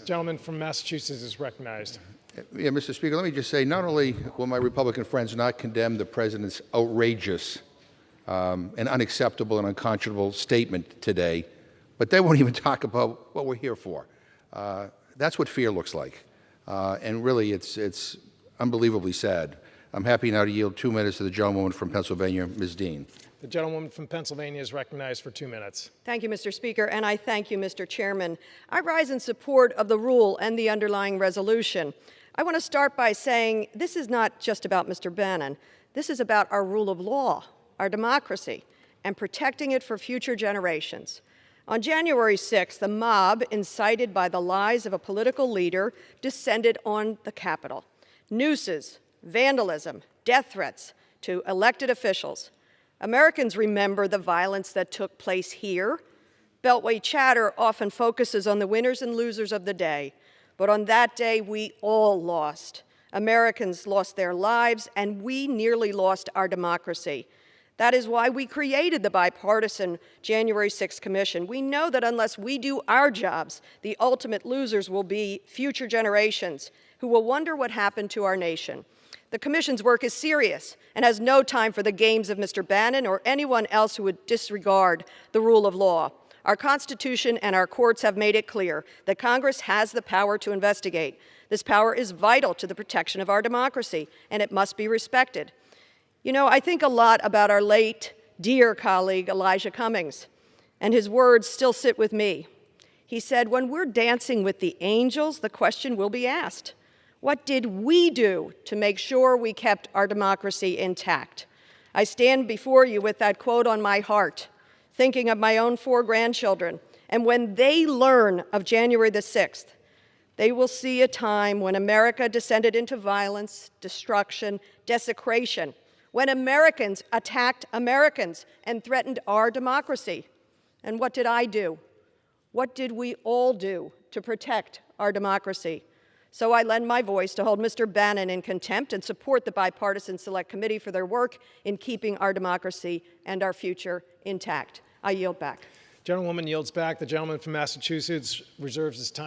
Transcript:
Gentleman from Massachusetts is recognized. Yeah, Mr. Speaker, let me just say, not only will my Republican friends not condemn the President's outrageous and unacceptable and unconscionable statement today, but they won't even talk about what we're here for. That's what fear looks like. And really, it's unbelievably sad. I'm happy now to yield 2 minutes to the gentlewoman from Pennsylvania, Ms. Dean. The gentlewoman from Pennsylvania is recognized for 2 minutes. Thank you, Mr. Speaker, and I thank you, Mr. Chairman. I rise in support of the rule and the underlying resolution. I want to start by saying this is not just about Mr. Bannon. This is about our rule of law, our democracy, and protecting it for future generations. On January 6th, the mob, incited by the lies of a political leader, descended on the Capitol. Nooses, vandalism, death threats to elected officials. Americans remember the violence that took place here. Beltway chatter often focuses on the winners and losers of the day, but on that day, we all lost. Americans lost their lives, and we nearly lost our democracy. That is why we created the bipartisan January 6th Commission. We know that unless we do our jobs, the ultimate losers will be future generations who will wonder what happened to our nation. The Commission's work is serious and has no time for the games of Mr. Bannon or anyone else who would disregard the rule of law. Our Constitution and our courts have made it clear that Congress has the power to investigate. This power is vital to the protection of our democracy, and it must be respected. You know, I think a lot about our late, dear colleague, Elijah Cummings, and his words still sit with me. He said, when we're dancing with the angels, the question will be asked, what did we do to make sure we kept our democracy intact? I stand before you with that quote on my heart, thinking of my own 4 grandchildren, and when they learn of January the 6th, they will see a time when America descended into violence, destruction, desecration, when Americans attacked Americans and threatened our democracy. And what did I do? What did we all do to protect our democracy? So I lend my voice to hold Mr. Bannon in contempt and support the Bipartisan Select Committee for their work in keeping our democracy and our future intact. I yield back. Gentlewoman yields back. The gentleman from Massachusetts reserves his time.